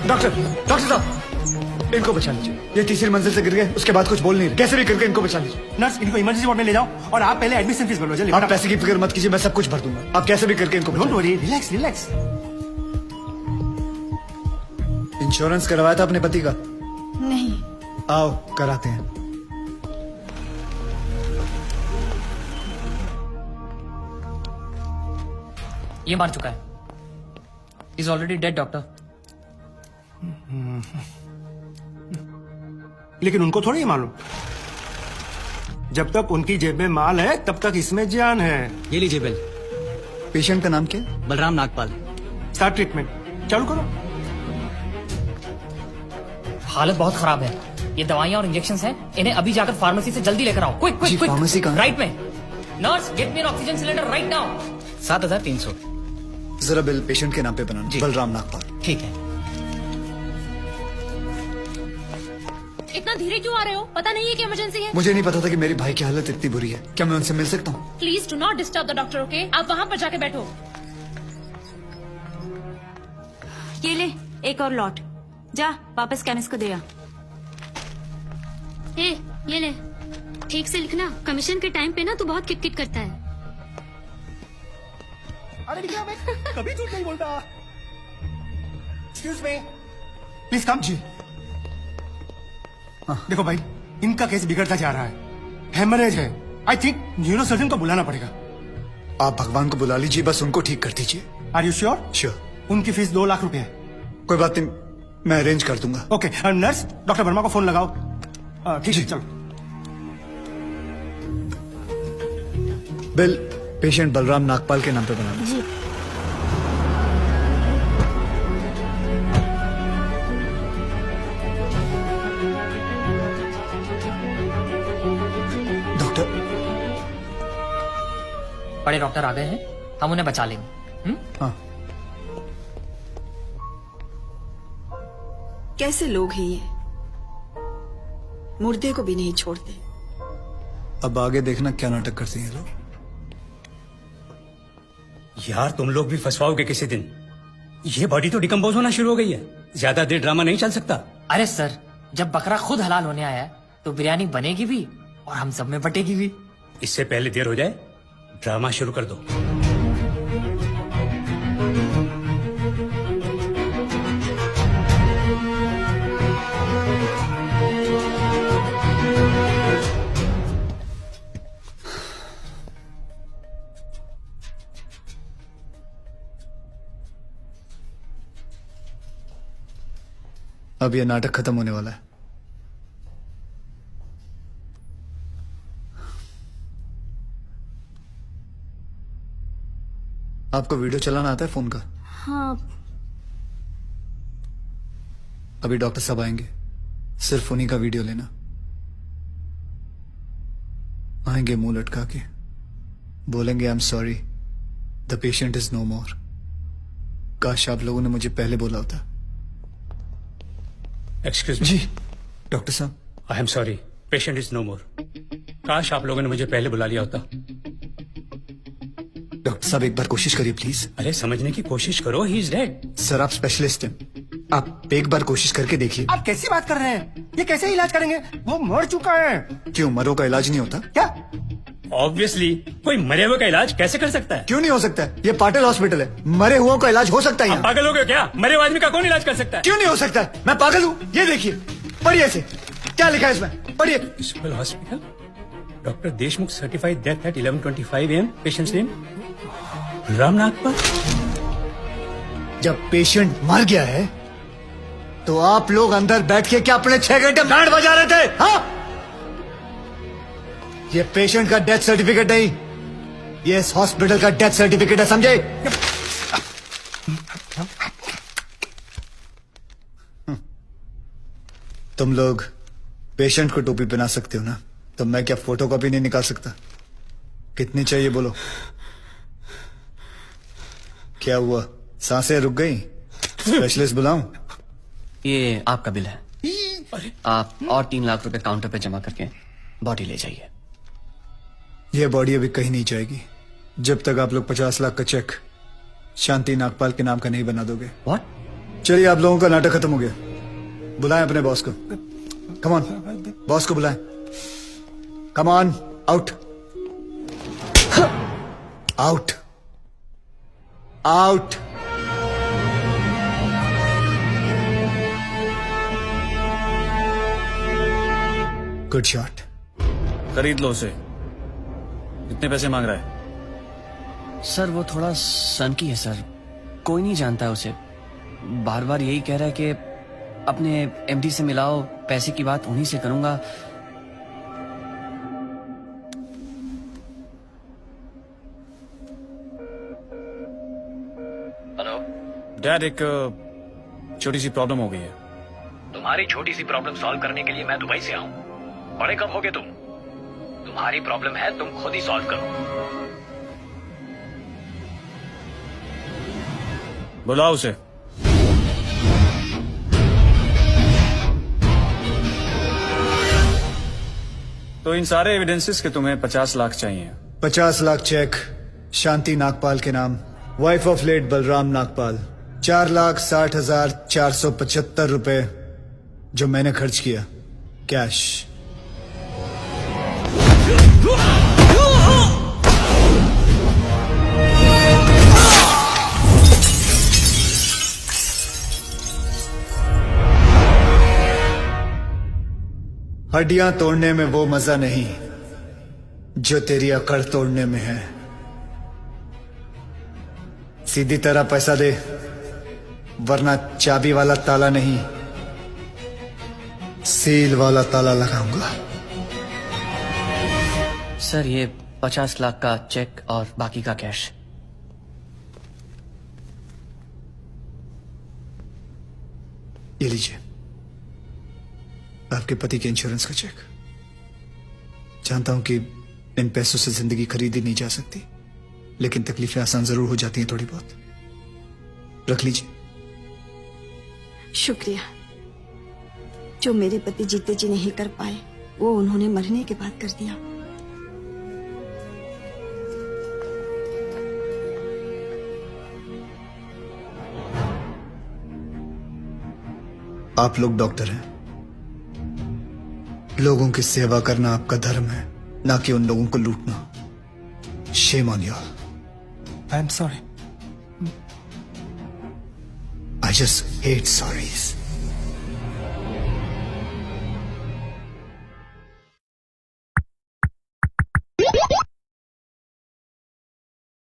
Doctor साहब, इनको बचा लीजिए। ये तीसरी मंजिल से गिर गए, उसके बाद कुछ बोल नहीं रहे। कैसे भी करके इनको बचा लीजिए। नर्स, इनको इमरजेंसी वार्ड में ले जाओ और आप पहले एडमिशन फीस भर लो। जल्दी। आप पैसे की फिक्र मत कीजिए, मैं सब कुछ भर दूंगा। आप कैसे भी करके इनको डोंट बचाइए। Worry, relax relax. इंश्योरेंस करवाया था अपने पति का? नहीं। आओ कराते हैं। ये मार चुका है। Is already dead doctor. लेकिन उनको थोड़ी मालूम, जब तक उनकी जेब में माल है तब तक इसमें जान है। ये लीजिए बिल। पेशेंट का नाम क्या है? बलराम नागपाल। स्टार्ट ट्रीटमेंट, चालू करो। हालत बहुत खराब है। ये दवाइयां और इंजेक्शन हैं। इन्हें अभी जाकर फार्मेसी से जल्दी लेकर आओ। Quick quick quick. फार्मेसी कहाँ है? राइट में। Nurse, get me N oxygen cylinder right now. 7,300। जरा बिल पेशेंट के नाम पे बनाना। बलराम नागपाल। ठीक है। इतना धीरे क्यों आ रहे हो? पता नहीं है कि इमरजेंसी है। मुझे नहीं पता था कि मेरी भाई की हालत इतनी बुरी है। क्या मैं उनसे मिल सकता हूँ? Please do not disturb the doctor, okay? आप वहाँ पर जाके बैठो। ये ले एक और लॉट, जा वापस केमिस्ट को दे आ। ए, ये ले, ठीक से लिखना। कमीशन के टाइम पे ना तू बहुत किटकिट करता है। अरे निकला, मैं कभी झूठ नहीं बोलता। Excuse me, please come. जी देखो भाई, इनका केस बिगड़ता जा रहा है। हेमरेज है। आई थिंक न्यूरोसर्जन को बुलाना पड़ेगा। आप भगवान को बुला लीजिए, बस उनको ठीक कर दीजिए। Are you sure? श्योर। उनकी फीस 2 लाख रुपए है। कोई बात नहीं, मैं अरेंज कर दूंगा। ओके, नर्स, डॉक्टर वर्मा को फोन लगाओ। ठीक है, चलो। बिल पेशेंट बलराम नागपाल के नाम पे बनाना। जी। डॉक्टर, बड़े डॉक्टर आ गए हैं, हम उन्हें बचा लेंगे। हाँ। कैसे लोग हैं ये, मुर्दे को भी नहीं छोड़ते। अब आगे देखना क्या नाटक करती हैं लोग। यार तुम लोग भी फंसवाओगे किसी दिन। ये बॉडी तो डिकम्पोज होना शुरू हो गई है। ज्यादा देर ड्रामा नहीं चल सकता। अरे सर, जब बकरा खुद हलाल होने आया है तो बिरयानी बनेगी भी और हम सब में बटेगी भी। इससे पहले देर हो जाए, ड्रामा शुरू कर दो। अब ये नाटक खत्म होने वाला है। आपको वीडियो चलाना आता है फोन का? हाँ। अभी डॉक्टर साहब आएंगे, सिर्फ उन्हीं का वीडियो लेना। आएंगे मुंह लटका के, बोलेंगे I am sorry, the patient is no more. काश आप लोगों ने मुझे पहले बोला होता। Excuse me. जी डॉक्टर साहब। I am sorry, patient is no more. काश आप लोगों ने मुझे पहले बुला लिया होता। डॉक्टर साहब एक बार कोशिश करिए प्लीज। अरे समझने की कोशिश करो, ही इज डेड। सर आप स्पेशलिस्ट हैं, आप एक बार कोशिश करके देखिए। आप कैसी बात कर रहे हैं? ये कैसे इलाज करेंगे? वो मर चुका है। क्यों, मरो का इलाज नहीं होता? क्या? ऑब्वियसली, कोई मरे हुए का इलाज कैसे कर सकता है? क्यों नहीं हो सकता है? ये पाटिल हॉस्पिटल है, मरे हुओं का इलाज हो सकता है आप यहाँ। पागल हो गए क्या? मरे हुए आदमी का कौन इलाज कर सकता है? क्यों नहीं हो सकता है? मैं पागल हूँ? ये देखिए, पढ़िए इसे, क्या लिखा है इसमें, पढ़िए। Civil hospital, doctor Deshmukh certified death at 11:25 AM। Patient's name Balram Nagpal. जब पेशेंट मर गया है तो आप लोग अंदर बैठ के क्या अपने 6 घंटे बैंड बजा रहे थे? हाँ, ये पेशेंट का डेथ सर्टिफिकेट नहीं, ये इस हॉस्पिटल का डेथ सर्टिफिकेट है, समझे? तुम लोग पेशेंट को टोपी पहना सकते हो ना, तो मैं क्या फोटोकॉपी नहीं निकाल सकता? कितनी चाहिए बोलो? क्या हुआ, सांसें रुक गई? स्पेशलिस्ट बुलाऊं? ये आपका बिल है। आप और 3 लाख रुपए काउंटर पे जमा करके बॉडी ले जाइए। यह बॉडी अभी कहीं नहीं जाएगी जब तक आप लोग 50 लाख का चेक शांति नागपाल के नाम का नहीं बना दोगे। व्हाट? चलिए, आप लोगों का नाटक खत्म हो गया। बुलाएं अपने बॉस को। कम ऑन, बॉस को बुलाएं। Come on, out out out. Good shot. खरीद लो उसे। कितने पैसे मांग रहा है? सर वो थोड़ा सनकी है सर, कोई नहीं जानता है उसे। बार बार यही कह रहा है कि अपने एमडी से मिलाओ, पैसे की बात उन्हीं से करूंगा। हेलो डैड, एक छोटी सी प्रॉब्लम हो गई है। तुम्हारी छोटी सी प्रॉब्लम सॉल्व करने के लिए मैं दुबई से आऊं? बड़े कब होगे तुम? तुम्हारी प्रॉब्लम है, तुम खुद ही सॉल्व करो। बुलाओ उसे। तो इन सारे एविडेंसेस के तुम्हें 50 लाख चाहिए। 50 लाख चेक शांति नागपाल के नाम, wife of late Balram Nagpal. 4,60,475 रुपए जो मैंने खर्च किया, कैश। हड्डियां तोड़ने में वो मजा नहीं जो तेरी अकड़ तोड़ने में है। सीधी तरह पैसा दे, वरना चाबी वाला ताला नहीं, सील वाला ताला लगाऊंगा। सर ये 50 लाख का चेक और बाकी का कैश। ये लीजिए, आपके पति के इंश्योरेंस का चेक। जानता हूं कि इन पैसों से जिंदगी खरीदी नहीं जा सकती, लेकिन तकलीफें आसान जरूर हो जाती हैं थोड़ी बहुत। रख लीजिए। शुक्रिया। जो मेरे पति जीते जी नहीं कर पाए, वो उन्होंने मरने के बाद कर दिया। आप लोग डॉक्टर हैं, लोगों की सेवा करना आपका धर्म है, ना कि उन लोगों को लूटना। Shame on you all. I am sorry. I just hate sorries.